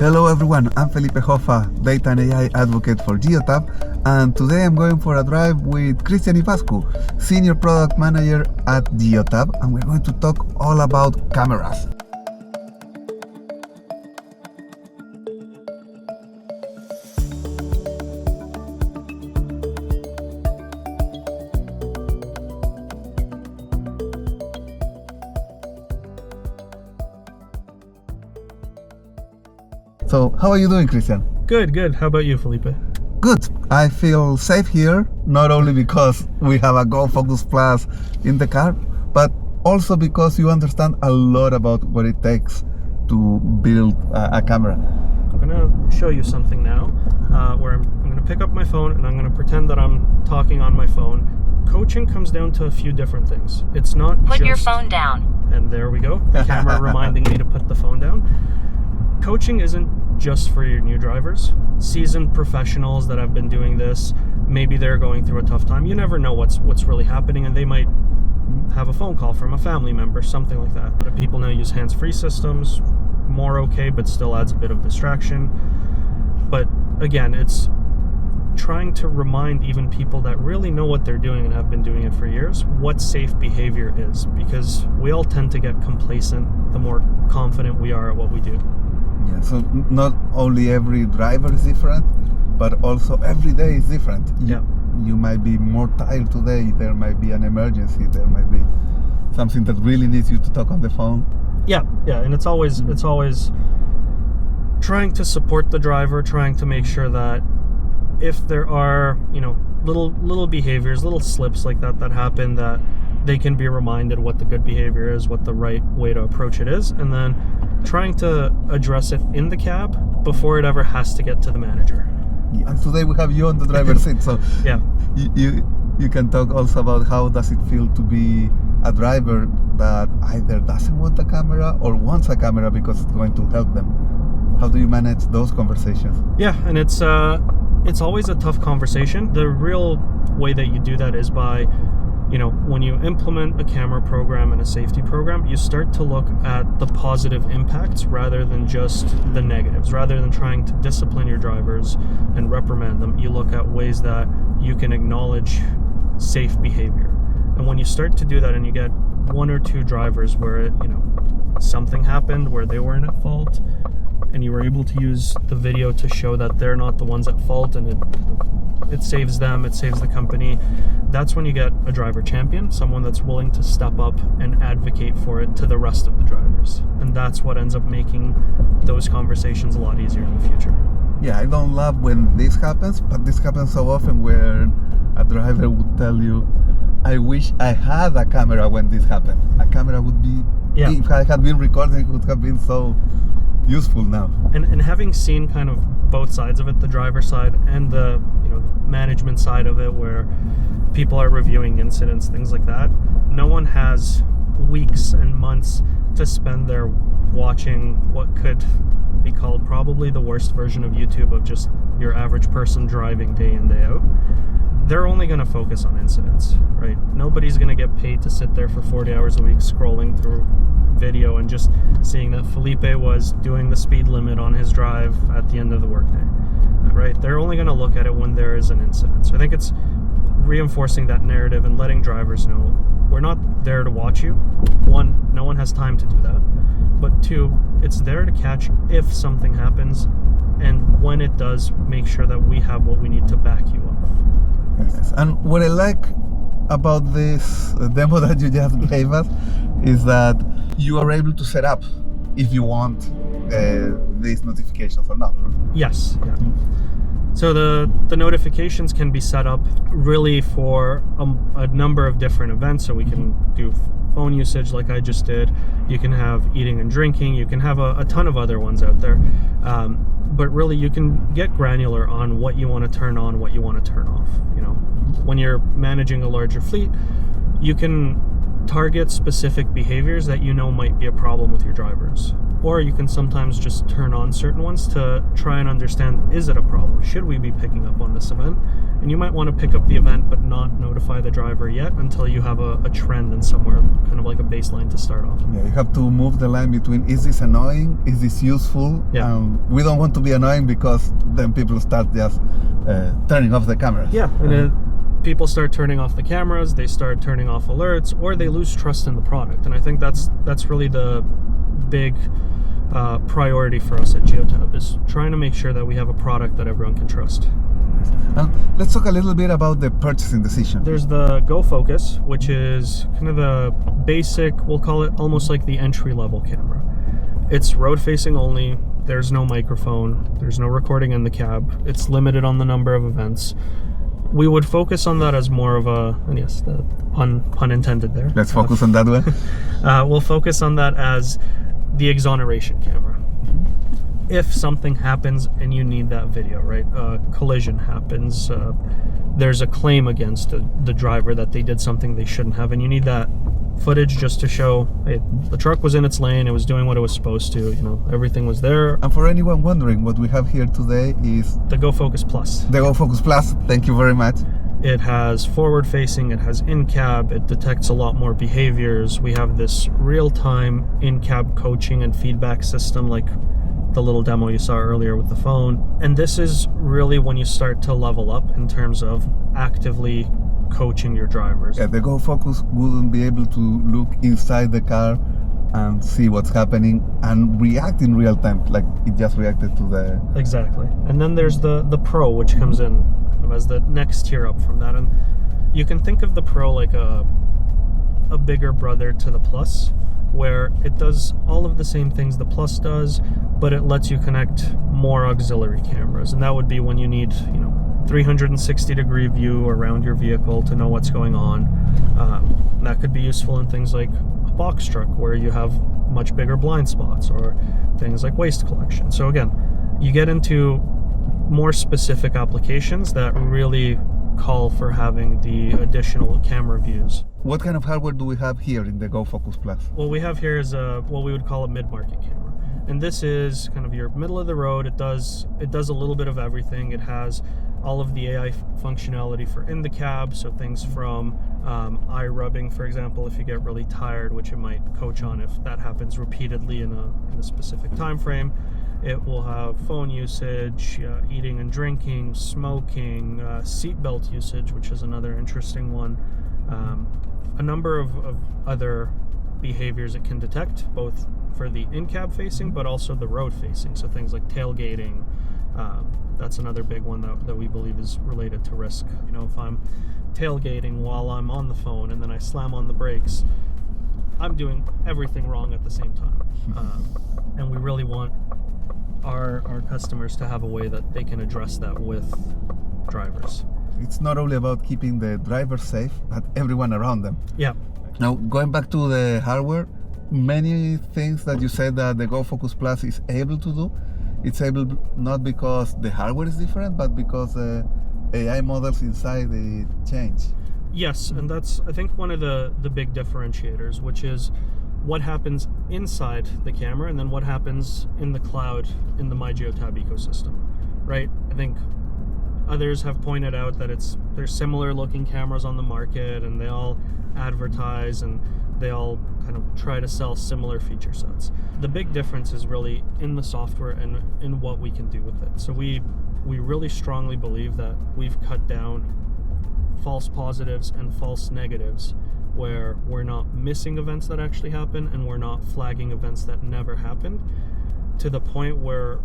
Hello everyone, I'm Felipe Hoffa, data and AI advocate for Geotab, and today I'm going for a drive with Cristian Ivascu, senior product manager at Geotab, and we're going to talk all about cameras. So, how are you doing, Cristian? Good. How about you, Felipe? Good. I feel safe here, not only because we have a Go Focus Plus in the car, but also because you understand a lot about what it takes to build a camera. I'm going to show you something now where I'm going to pick up my phone and I'm going to pretend that I'm talking on my phone. Coaching comes down to a few different things. It's not Put your phone down. And there we go. The camera reminding me to put the phone down. Coaching isn't just for your new drivers. Seasoned professionals that have been doing this, maybe they're going through a tough time. You never know what's really happening, and they might have a phone call from a family member, something like that. But people now use hands-free systems, more okay, but still adds a bit of distraction. But again, it's trying to remind even people that really know what they're doing and have been doing it for years, what safe behavior is, because we all tend to get complacent the more confident we are at what we do. Yeah, so not only every driver is different, but also every day is different. You might be more tired today, there might be an emergency, there might be something that really needs you to talk on the phone. Yeah, and it's always trying to support the driver, trying to make sure that if there are, little behaviors, little slips like that happen, that they can be reminded what the good behavior is, what the right way to approach it is, and then trying to address it in the cab before it ever has to get to the manager. Yeah, and today we have you on the driver's seat, so yeah, you can talk also about how does it feel to be a driver that either doesn't want a camera or wants a camera because it's going to help them. How do you manage those conversations? Yeah, and it's always a tough conversation. The real way that you do that is by, when you implement a camera program and a safety program, you start to look at the positive impacts rather than just the negatives. Rather than trying to discipline your drivers and reprimand them, you look at ways that you can acknowledge safe behavior. And when you start to do that and you get one or two drivers where, something happened where they weren't at fault, and you were able to use the video to show that they're not the ones at fault, and it saves them, it saves the company, that's when you get a driver champion, someone that's willing to step up and advocate for it to the rest of the drivers. And that's what ends up making those conversations a lot easier in the future. Yeah, I don't love when this happens, but this happens so often where a driver would tell you, I wish I had a camera when this happened. A camera would be, if I had been recording, it would have been so useful now. And having seen kind of both sides of it, the driver side and the management side of it, where people are reviewing incidents, things like that, no one has weeks and months to spend there watching what could be called probably the worst version of YouTube of just your average person driving day in, day out. They're only going to focus on incidents, right? Nobody's going to get paid to sit there for 40 hours a week scrolling through video and just seeing that Felipe was doing the speed limit on his drive at the end of the workday, right? They're only going to look at it when there is an incident. So I think it's reinforcing that narrative and letting drivers know we're not there to watch you. One, no one has time to do that. But two, it's there to catch if something happens, and when it does, make sure that we have what we need to back you up. Yes. And what I like about this demo that you just gave us is that you are able to set up if you want these notifications or not. Yes. Yeah. So the notifications can be set up really for a number of different events. So we can do phone usage like I just did. You can have eating and drinking. You can have a ton of other ones out there. But really you can get granular on what you want to turn on, what you want to turn off. When you're managing a larger fleet, you can target specific behaviors that might be a problem with your drivers. Or you can sometimes just turn on certain ones to try and understand, is it a problem? Should we be picking up on this event? And you might want to pick up the event but not notify the driver yet until you have a trend and somewhere, kind of like a baseline to start off. Yeah, you have to move the line between, is this annoying? Is this useful? Yeah. We don't want to be annoying because then people start just turning off the cameras. Yeah, and people start turning off the cameras, they start turning off alerts, or they lose trust in the product. And I think that's really the big priority for us at Geotab, is trying to make sure that we have a product that everyone can trust. Let's talk a little bit about the purchasing decision. There's the Go Focus, which is kind of the basic, we'll call it almost like the entry-level camera. It's road-facing only, there's no microphone, there's no recording in the cab, it's limited on the number of events. We would focus on that as more of a, and yes, the pun intended there. Let's focus on that one. We'll focus on that as the exoneration camera. If something happens and you need that video, right? A collision happens, there's a claim against the driver that they did something they shouldn't have, and you need that footage just to show, hey, the truck was in its lane, it was doing what it was supposed to, everything was there. And for anyone wondering, what we have here today is the Go Focus Plus. The Go Focus Plus, thank you very much. It has forward facing, it has in-cab, it detects a lot more behaviors. We have this real-time in-cab coaching and feedback system, like the little demo you saw earlier with the phone. And this is really when you start to level up in terms of actively coaching your drivers. Yeah, the Go Focus wouldn't be able to look inside the car and see what's happening and react in real time, like it just reacted to the... Exactly. And then there's the Pro, which comes in kind of as the next tier up from that. And you can think of the Pro like a bigger brother to the Plus, where it does all of the same things the Plus does, but it lets you connect more auxiliary cameras. And that would be when you need, 360-degree view around your vehicle to know what's going on. That could be useful in things like a box truck, where you have much bigger blind spots, or things like waste collection. So again, you get into more specific applications that really call for having the additional camera views. What kind of hardware do we have here in the Go Focus Plus? What we have here is what we would call a mid-market camera. And this is kind of your middle of the road. It does a little bit of everything. It has all of the AI functionality for in the cab, so things from eye rubbing, for example, if you get really tired, which it might coach on if that happens repeatedly in a specific time frame. It will have phone usage, eating and drinking, smoking, seatbelt usage, which is another interesting one. A number of other behaviors it can detect, both for the in-cab facing, but also the road facing. So things like tailgating, that's another big one that we believe is related to risk. If I'm tailgating while I'm on the phone and then I slam on the brakes, I'm doing everything wrong at the same time. And we really want our customers to have a way that they can address that with drivers. It's not only about keeping the driver safe, but everyone around them. Yeah. Now, going back to the hardware, many things that you said that the Go Focus Plus is able to do, it's able not because the hardware is different, but because the AI models inside it change. Yes, and that's, I think, one of the big differentiators, which is what happens inside the camera and then what happens in the cloud in the MyGeotab ecosystem, right? I think others have pointed out that there's similar looking cameras on the market, and they all advertise and they all kind of try to sell similar feature sets. The big difference is really in the software and in what we can do with it. So we really strongly believe that we've cut down false positives and false negatives, where we're not missing events that actually happen and we're not flagging events that never happened, to the point where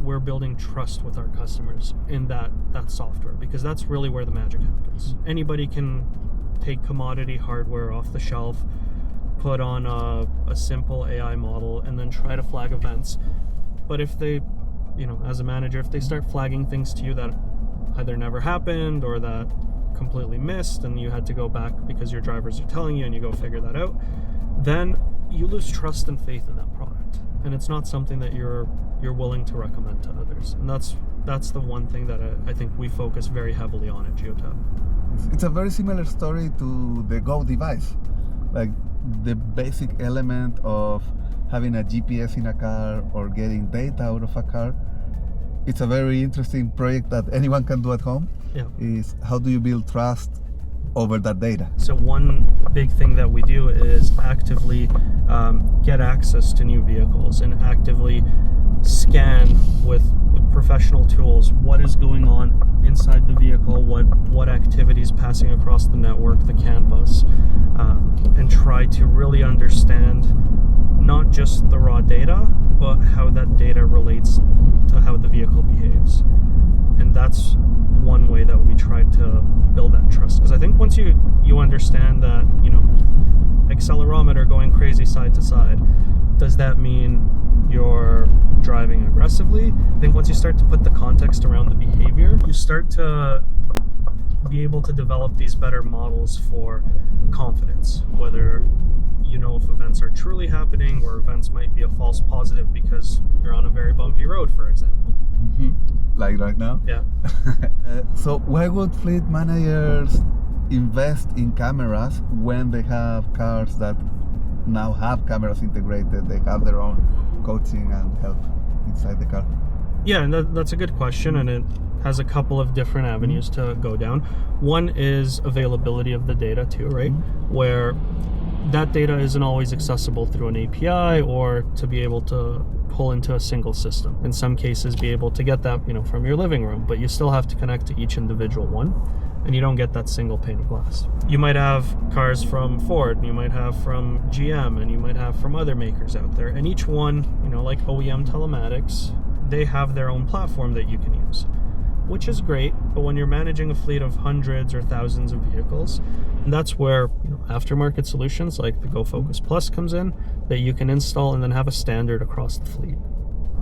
we're building trust with our customers in that software, because that's really where the magic happens. Anybody can take commodity hardware off the shelf, put on a simple AI model, and then try to flag events. But if they, as a manager, if they start flagging things to you that either never happened or that completely missed, and you had to go back because your drivers are telling you and you go figure that out, then you lose trust and faith in that product, and it's not something that you're willing to recommend to others. And that's the one thing that I think we focus very heavily on at Geotab. It's a very similar story to the Go device, like the basic element of having a GPS in a car or getting data out of a car. It's a very interesting project that anyone can do at home. Yeah. Is how do you build trust over that data? So one big thing that we do is actively get access to new vehicles and actively scan with professional tools what is going on inside the vehicle, what activities passing across the network, the CAN bus, and try to really understand not just the raw data, but how that data relates to how the vehicle behaves. And that's one way that we try to build that trust. Because I think once you understand that, accelerometer going crazy side to side, does that mean you're driving aggressively? I think once you start to put the context around the behavior, you start to be able to develop these better models for confidence, whether you know if events are truly happening or events might be a false positive because you're on a very bumpy road, for example. Mm-hmm. Like right now? Yeah. So why would fleet managers invest in cameras when they have cars that now have cameras integrated? They have their own coaching and help inside the car. Yeah, and that's a good question, and it has a couple of different avenues to go down. One is availability of the data too, right? Where that data isn't always accessible through an API or to be able to pull into a single system. In some cases, be able to get that, from your living room, but you still have to connect to each individual one, and you don't get that single pane of glass. You might have cars from Ford, and you might have from GM, and you might have from other makers out there, and each one, like OEM telematics, they have their own platform that you can use, which is great. But when you're managing a fleet of hundreds or thousands of vehicles, that's where aftermarket solutions like the Go Focus Plus comes in, that you can install and then have a standard across the fleet.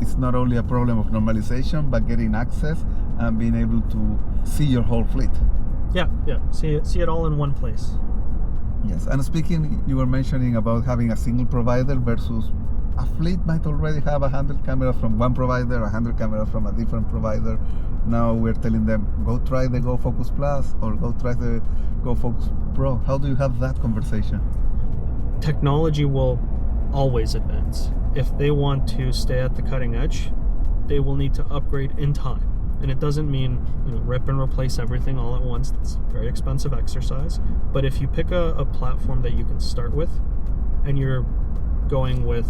It's not only a problem of normalization, but getting access and being able to see your whole fleet. Yeah. See it all in one place. Yes, and speaking, you were mentioning about having a single provider versus a fleet might already have 100 cameras from one provider, 100 cameras from a different provider. Now we're telling them, go try the Go Focus Plus or go try the Go Focus Pro. How do you have that conversation? Technology will always advance. If they want to stay at the cutting edge, they will need to upgrade in time. And it doesn't mean rip and replace everything all at once. That's a very expensive exercise. But if you pick a platform that you can start with, and you're going with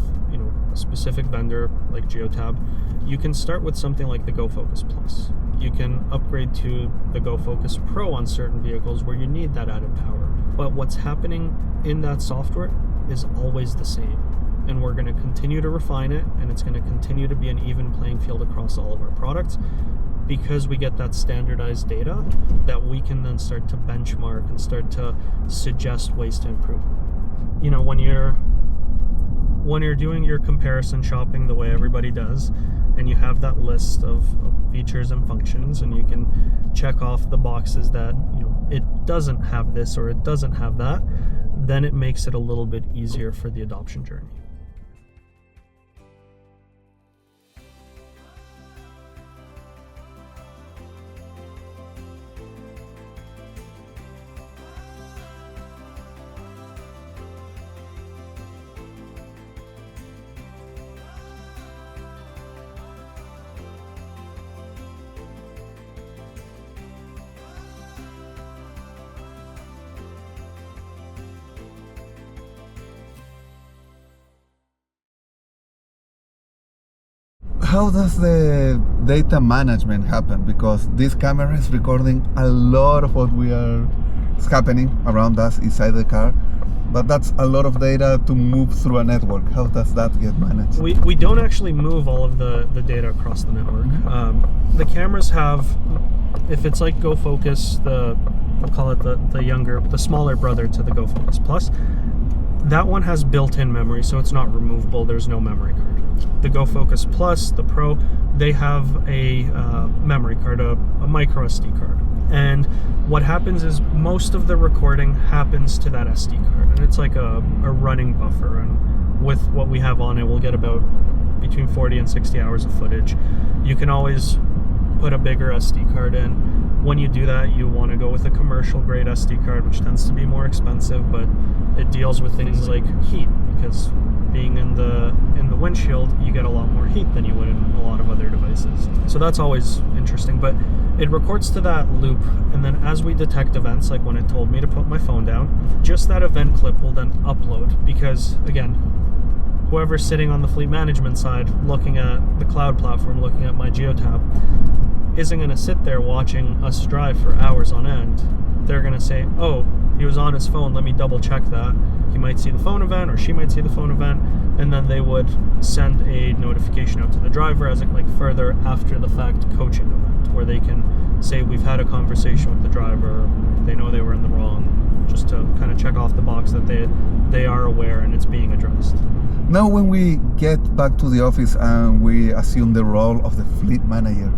a specific vendor like Geotab, you can start with something like the Go Focus Plus. You can upgrade to the Go Focus Pro on certain vehicles where you need that added power. But what's happening in that software is always the same. And we're going to continue to refine it, and it's going to continue to be an even playing field across all of our products, because we get that standardized data that we can then start to benchmark and start to suggest ways to improve. When you're doing your comparison shopping the way everybody does, and you have that list of features and functions, and you can check off the boxes that it doesn't have this or it doesn't have that, then it makes it a little bit easier for the adoption journey. How does the data management happen? Because this camera is recording a lot of what is happening around us inside the car, but that's a lot of data to move through a network. How does that get managed? We don't actually move all of the data across the network. The cameras have, if it's like Go Focus, we'll call it the smaller brother to the Go Focus Plus, that one has built-in memory, so it's not removable. There's no memory card. The Go Focus Plus, the Pro, they have a memory card, a micro SD card. And what happens is most of the recording happens to that SD card, and it's like a running buffer. And with what we have on it, we'll get about between 40 and 60 hours of footage. You can always put a bigger SD card in. When you do that, you want to go with a commercial grade SD card, which tends to be more expensive, but it deals with things like heat, because being in the windshield, you get a lot more heat than you would in a lot of other devices. So that's always interesting, but it records to that loop, and then as we detect events, like when it told me to put my phone down, just that event clip will then upload, because again, whoever's sitting on the fleet management side looking at the cloud platform, looking at MyGeotab, isn't going to sit there watching us drive for hours on end. They're going to say, oh, he was on his phone, let me double check that. He might see the phone event, or she might see the phone event, and then they would send a notification out to the driver as a further after the fact coaching event, where they can say, we've had a conversation with the driver, they know they were in the wrong, just to kind of check off the box that they are aware and it's being addressed. Now when we get back to the office and we assume the role of the fleet manager,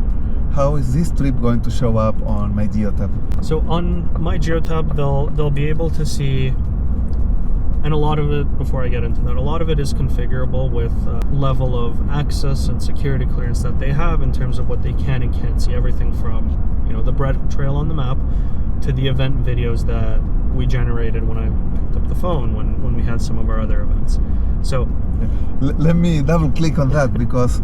how is this trip going to show up on MyGeotab? So on MyGeotab, they'll be able to see, and a lot of it, before I get into that, a lot of it is configurable with level of access and security clearance that they have in terms of what they can and can't see. Everything from, the bread trail on the map to the event videos that we generated when I picked up the phone, when we had some of our other events. So let me double click on that, because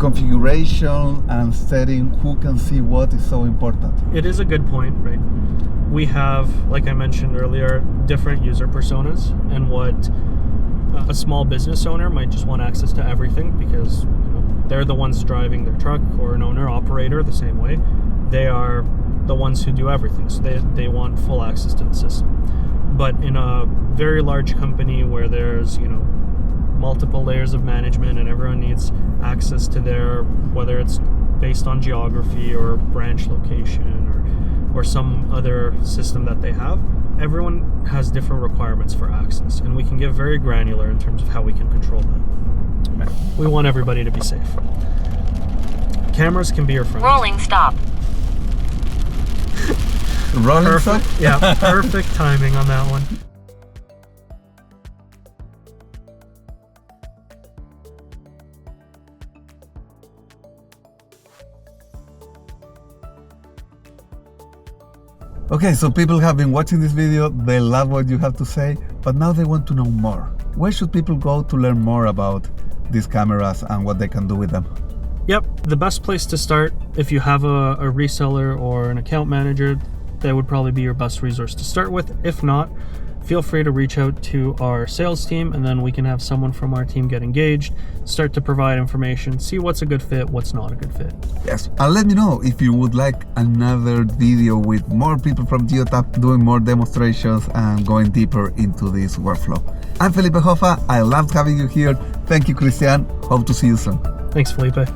configuration and setting who can see what is so important. It is a good point, right? We have, like I mentioned earlier, different user personas, and what a small business owner might just want access to everything because they're the ones driving their truck, or an owner operator the same way. They are the ones who do everything, so they want full access to the system. But in a very large company where there's multiple layers of management and everyone needs access to their, whether it's based on geography or branch location or some other system that they have, everyone has different requirements for access, and we can get very granular in terms of how we can control that. We want everybody to be safe. Cameras can be your friends. Rolling stop. Rolling stop? Yeah, perfect timing on that one. Okay, so people have been watching this video, they love what you have to say, but now they want to know more. Where should people go to learn more about these cameras and what they can do with them? Yep, the best place to start, if you have a reseller or an account manager, that would probably be your best resource to start with. If not, feel free to reach out to our sales team, and then we can have someone from our team get engaged, start to provide information, see what's a good fit, what's not a good fit. Yes, and let me know if you would like another video with more people from Geotab doing more demonstrations and going deeper into this workflow. I'm Felipe Hoffa, I loved having you here. Thank you, Cristian. Hope to see you soon. Thanks, Felipe.